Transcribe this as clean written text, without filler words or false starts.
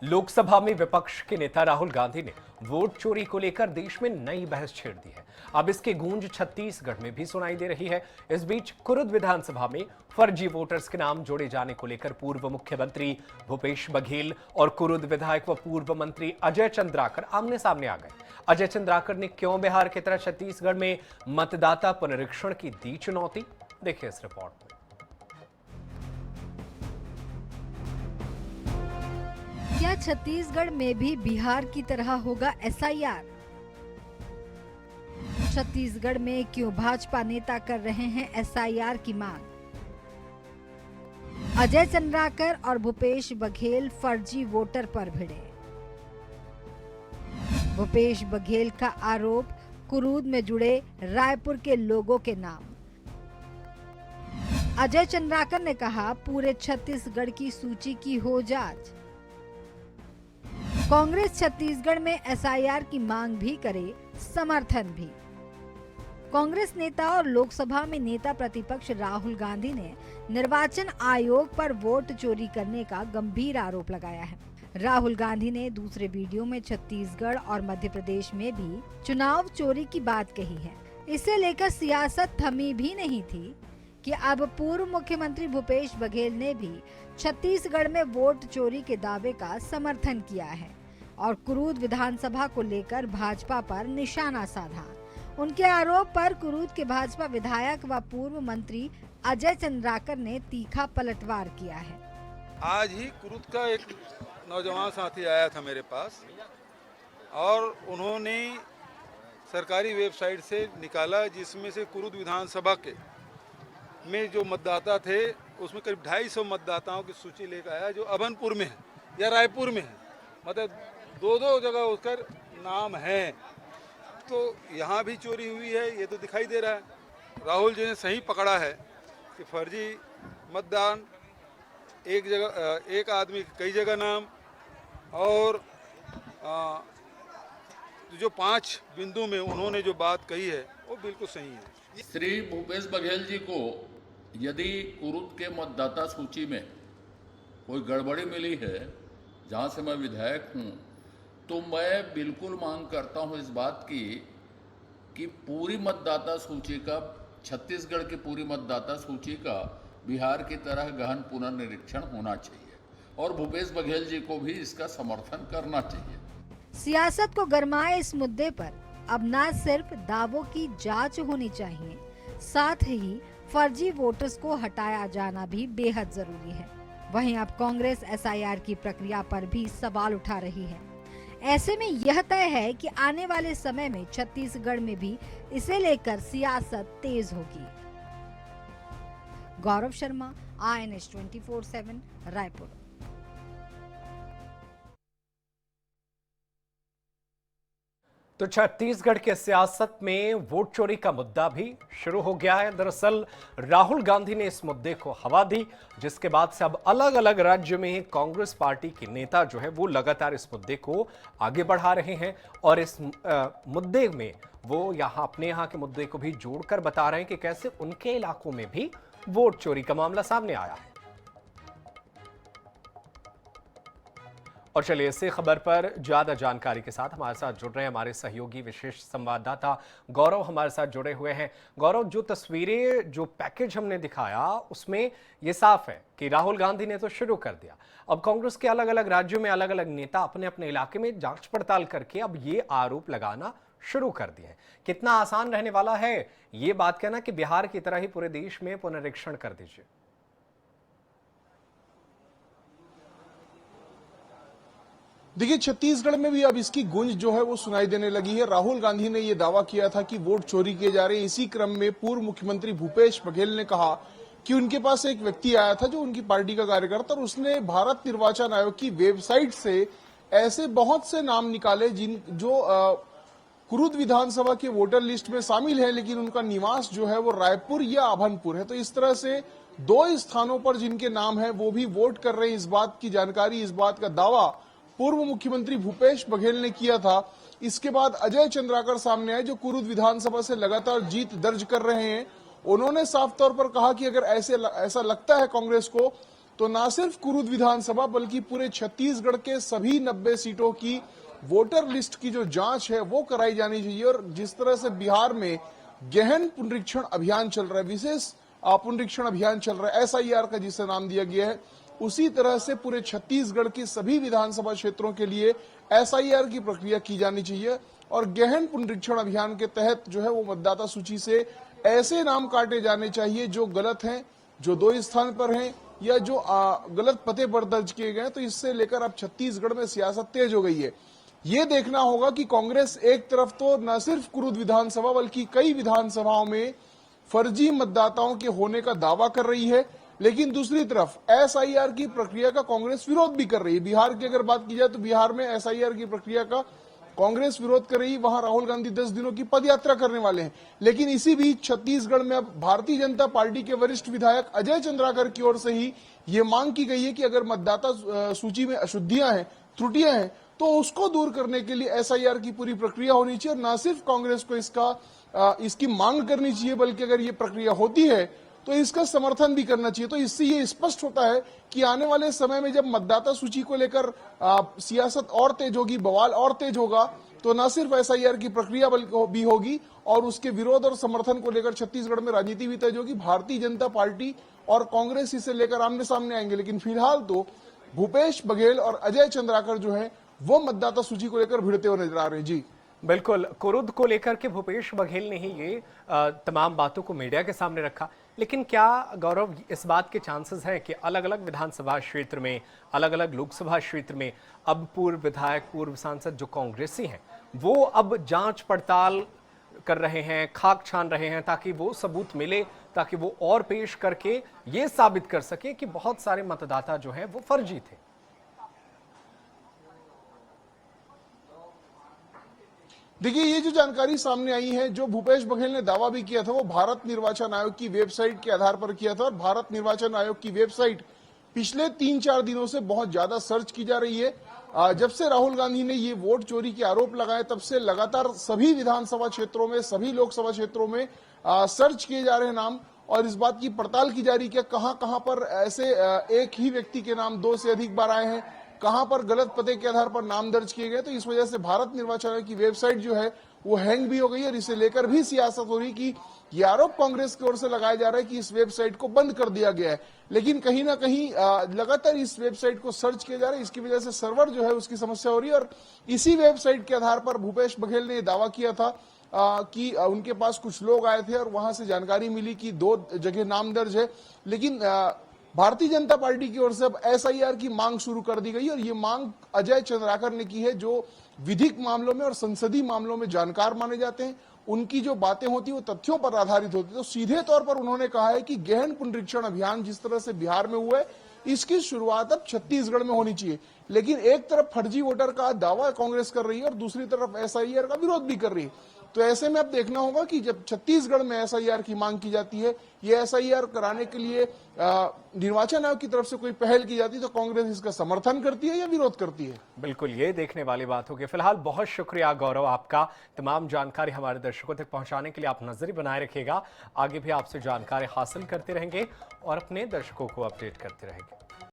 लोकसभा में विपक्ष के नेता राहुल गांधी ने वोट चोरी को लेकर देश में नई बहस छेड़ दी है। अब इसकी गूंज छत्तीसगढ़ में भी सुनाई दे रही है। इस बीच कुरुद विधानसभा में फर्जी वोटर्स के नाम जोड़े जाने को लेकर पूर्व मुख्यमंत्री भूपेश बघेल और कुरुद विधायक व पूर्व मंत्री अजय चंद्राकर आमने सामने आ गए। अजय चंद्राकर ने क्यों बिहार की तरह छत्तीसगढ़ में मतदाता पुनरीक्षण की दी चुनौती, देखिए इस रिपोर्ट में। क्या छत्तीसगढ़ में भी बिहार की तरह होगा एसआईआर? छत्तीसगढ़ में क्यों भाजपा नेता कर रहे हैं एसआईआर की मांग? अजय चंद्राकर और भूपेश बघेल फर्जी वोटर पर भिड़े। भूपेश बघेल का आरोप, कुरूद में जुड़े रायपुर के लोगों के नाम। अजय चंद्राकर ने कहा, पूरे छत्तीसगढ़ की सूची की हो जांच। कांग्रेस छत्तीसगढ़ में एसआईआर की मांग भी करे, समर्थन भी। कांग्रेस नेता और लोकसभा में नेता प्रतिपक्ष राहुल गांधी ने निर्वाचन आयोग पर वोट चोरी करने का गंभीर आरोप लगाया है। राहुल गांधी ने दूसरे वीडियो में छत्तीसगढ़ और मध्य प्रदेश में भी चुनाव चोरी की बात कही है। इसे लेकर सियासत थमी भी नहीं थी कि अब पूर्व मुख्यमंत्री भूपेश बघेल ने भी छत्तीसगढ़ में वोट चोरी के दावे का समर्थन किया है और कुरूद विधानसभा को लेकर भाजपा पर निशाना साधा। उनके आरोप पर कुरूद के भाजपा विधायक व पूर्व मंत्री अजय चंद्राकर ने तीखा पलटवार किया है। आज ही कुरूद का एक नौजवान साथी आया था मेरे पास और उन्होंने सरकारी वेबसाइट से निकाला, जिसमें से कुरूद विधानसभा के में जो मतदाता थे उसमें करीब 250 मतदाताओं की सूची लेकर आया जो अभनपुर में है या रायपुर में है। मतलब दो जगह उसका नाम है। तो यहाँ भी चोरी हुई है, ये तो दिखाई दे रहा है। राहुल जी ने सही पकड़ा है कि फर्जी मतदान, एक जगह एक आदमी कई जगह नाम, और जो 5 बिंदु में उन्होंने जो बात कही है वो बिल्कुल सही है। श्री भूपेश बघेल जी को यदि कुरुद के मतदाता सूची में कोई गड़बड़ी मिली है, जहां से मैं विधायक हूं, तो मैं बिल्कुल मांग करता हूं इस बात की कि पूरी मतदाता सूची का, छत्तीसगढ़ की पूरी मतदाता सूची का बिहार की तरह गहन पुनर्निरीक्षण होना चाहिए और भूपेश बघेल जी को भी इसका समर्थन करना चाहिए। सियासत को गरमाए इस मुद्दे पर अब न सिर्फ दावों की जांच होनी चाहिए, साथ ही फर्जी वोटर्स को हटाया जाना भी बेहद जरूरी है। वहीं अब कांग्रेस एसआईआर की प्रक्रिया पर भी सवाल उठा रही है। ऐसे में यह तय है कि आने वाले समय में छत्तीसगढ़ में भी इसे लेकर सियासत तेज होगी। गौरव शर्मा, INS 24/7, रायपुर। तो छत्तीसगढ़ के सियासत में वोट चोरी का मुद्दा भी शुरू हो गया है। दरअसल राहुल गांधी ने इस मुद्दे को हवा दी, जिसके बाद से अब अलग अलग राज्य में कांग्रेस पार्टी के नेता जो है वो लगातार इस मुद्दे को आगे बढ़ा रहे हैं और इस मुद्दे में वो अपने यहाँ के मुद्दे को भी जोड़कर बता रहे हैं कि कैसे उनके इलाकों में भी वोट चोरी का मामला सामने आया है। और चलिए इसी खबर पर ज्यादा जानकारी के साथ हमारे साथ जुड़ रहे हैं हमारे सहयोगी विशेष संवाददाता गौरव हमारे साथ जुड़े हुए हैं। गौरव, जो तस्वीरें, जो पैकेज हमने दिखाया उसमें ये साफ है कि राहुल गांधी ने तो शुरू कर दिया। अब कांग्रेस के अलग अलग राज्यों में अलग अलग नेता अपने अपने इलाके में जांच पड़ताल करके अब ये आरोप लगाना शुरू कर दिए। कितना आसान रहने वाला है ये बात कहना कि बिहार की तरह ही पूरे देश में पुनरीक्षण कर दीजिए? देखिए, छत्तीसगढ़ में भी अब इसकी गूंज जो है वो सुनाई देने लगी है। राहुल गांधी ने ये दावा किया था कि वोट चोरी किए जा रहे हैं। इसी क्रम में पूर्व मुख्यमंत्री भूपेश बघेल ने कहा कि उनके पास एक व्यक्ति आया था जो उनकी पार्टी का कार्यकर्ता, और उसने भारत निर्वाचन आयोग की वेबसाइट से ऐसे बहुत से नाम निकाले जो कुरूद विधानसभा के वोटर लिस्ट में शामिल है, लेकिन उनका निवास जो है वो रायपुर या अभनपुर है। तो इस तरह से 2 स्थानों पर जिनके नाम है वो भी वोट कर रहे हैं। इस बात की जानकारी, इस बात का दावा पूर्व मुख्यमंत्री भूपेश बघेल ने किया था। इसके बाद अजय चंद्राकर सामने आए जो कुरूद विधानसभा से लगातार जीत दर्ज कर रहे हैं। उन्होंने साफ तौर पर कहा कि अगर ऐसा लगता है कांग्रेस को तो ना सिर्फ कुरुद विधानसभा बल्कि पूरे छत्तीसगढ़ के सभी 90 सीटों की वोटर लिस्ट की जो जांच है वो कराई जानी चाहिए। और जिस तरह से बिहार में गहन पुनरीक्षण अभियान चल रहा है, विशेष पुनरीक्षण अभियान चल रहा है, एसआईआर का जिसे नाम दिया गया है, उसी तरह से पूरे छत्तीसगढ़ की सभी विधानसभा क्षेत्रों के लिए एसआईआर की प्रक्रिया की जानी चाहिए। और गहन पुनरीक्षण अभियान के तहत जो है वो मतदाता सूची से ऐसे नाम काटे जाने चाहिए जो गलत हैं, जो 2 स्थान पर हैं या जो गलत पते पर दर्ज किए गए। तो इससे लेकर अब छत्तीसगढ़ में सियासत तेज हो गई है। ये देखना होगा कि कांग्रेस एक तरफ तो न सिर्फ कुरुद विधानसभा बल्कि कई विधानसभाओं में फर्जी मतदाताओं के होने का दावा कर रही है, लेकिन दूसरी तरफ एसआईआर की प्रक्रिया का कांग्रेस विरोध भी कर रही है। बिहार की अगर बात की जाए तो बिहार में एसआईआर की प्रक्रिया का कांग्रेस विरोध कर रही है। वहां राहुल गांधी 10 दिनों की पदयात्रा करने वाले हैं। लेकिन इसी बीच छत्तीसगढ़ में अब भारतीय जनता पार्टी के वरिष्ठ विधायक अजय चंद्राकर की ओर से ही ये मांग की गई है कि अगर मतदाता सूची में अशुद्धियां हैं, त्रुटियां हैं, तो उसको दूर करने के लिए एसआईआर की पूरी प्रक्रिया होनी चाहिए। और न सिर्फ कांग्रेस को इसकी मांग करनी चाहिए बल्कि अगर ये प्रक्रिया होती है तो इसका समर्थन भी करना चाहिए। तो इससे ये स्पष्ट होता है कि आने वाले समय में जब मतदाता सूची को लेकर सियासत और तेज होगी, बवाल और तेज होगा, तो न सिर्फ एसआईआर की प्रक्रिया भी होगी और उसके विरोध और समर्थन को लेकर छत्तीसगढ़ में राजनीति भी तेज होगी। भारतीय जनता पार्टी और कांग्रेस इसे लेकर आमने सामने आएंगे। लेकिन फिलहाल तो भूपेश बघेल और अजय चंद्राकर जो है वो मतदाता सूची को लेकर भिड़ते हुए नजर आ रहे हैं। जी बिल्कुल, कुरुद को लेकर के भूपेश बघेल ने ही ये तमाम बातों को मीडिया के सामने रखा। लेकिन क्या गौरव इस बात के चांसेस हैं कि अलग अलग विधानसभा क्षेत्र में, अलग अलग लोकसभा क्षेत्र में अब पूर्व विधायक, पूर्व सांसद जो कांग्रेसी हैं वो अब जांच पड़ताल कर रहे हैं, खाक छान रहे हैं ताकि वो सबूत मिले, ताकि वो और पेश करके ये साबित कर सके कि बहुत सारे मतदाता जो हैं वो फर्जी थे? देखिए, ये जो जानकारी सामने आई है, जो भूपेश बघेल ने दावा भी किया था वो भारत निर्वाचन आयोग की वेबसाइट के आधार पर किया था। और भारत निर्वाचन आयोग की वेबसाइट पिछले 3-4 दिनों से बहुत ज्यादा सर्च की जा रही है। जब से राहुल गांधी ने ये वोट चोरी के आरोप लगाए तब से लगातार सभी विधानसभा क्षेत्रों में, सभी लोकसभा क्षेत्रों में सर्च किए जा रहे हैं नाम और इस बात की पड़ताल की जा रही है कि कहां पर ऐसे एक ही व्यक्ति के नाम 2 से अधिक बार आए हैं, कहां पर गलत पते के आधार पर नाम दर्ज किए गए। तो इस वजह से भारत निर्वाचन आयोग की वेबसाइट जो है वो हैंग भी हो गई है और इसे लेकर भी सियासत हो रही कि ये आरोप कांग्रेस की ओर से लगाया जा रहा है कि इस वेबसाइट को बंद कर दिया गया है। लेकिन कहीं ना कहीं लगातार इस वेबसाइट को सर्च किया जा रहा है, इसकी वजह से सर्वर जो है उसकी समस्या हो रही है। और इसी वेबसाइट के आधार पर भूपेश बघेल ने दावा किया था कि उनके पास कुछ लोग आए थे और वहां से जानकारी मिली कि 2 जगह नाम दर्ज है। लेकिन भारतीय जनता पार्टी की ओर से अब एसआईआर की मांग शुरू कर दी गई और ये मांग अजय चंद्राकर ने की है, जो विधिक मामलों में और संसदीय मामलों में जानकार माने जाते हैं। उनकी जो बातें होती है वो तथ्यों पर आधारित होती है। तो सीधे तौर पर उन्होंने कहा है कि गहन पुनरीक्षण अभियान जिस तरह से बिहार में हुआ है इसकी शुरुआत अब छत्तीसगढ़ में होनी चाहिए। लेकिन एक तरफ फर्जी वोटर का दावा कांग्रेस कर रही है और दूसरी तरफ एसआईआर का विरोध भी कर रही है। तो ऐसे में अब देखना होगा कि जब छत्तीसगढ़ में एसआईआर की मांग की जाती है, ये एसआईआर कराने के लिए निर्वाचन आयोग की तरफ से कोई पहल की जाती है तो कांग्रेस इसका समर्थन करती है या विरोध करती है। बिल्कुल, ये देखने वाली बात होगी। फिलहाल बहुत शुक्रिया गौरव आपका, तमाम जानकारी हमारे दर्शकों तक पहुंचाने के लिए। आप नजर बनाए रखिएगा, आगे भी आपसे जानकारी हासिल करते रहेंगे और अपने दर्शकों को अपडेट करते रहेंगे।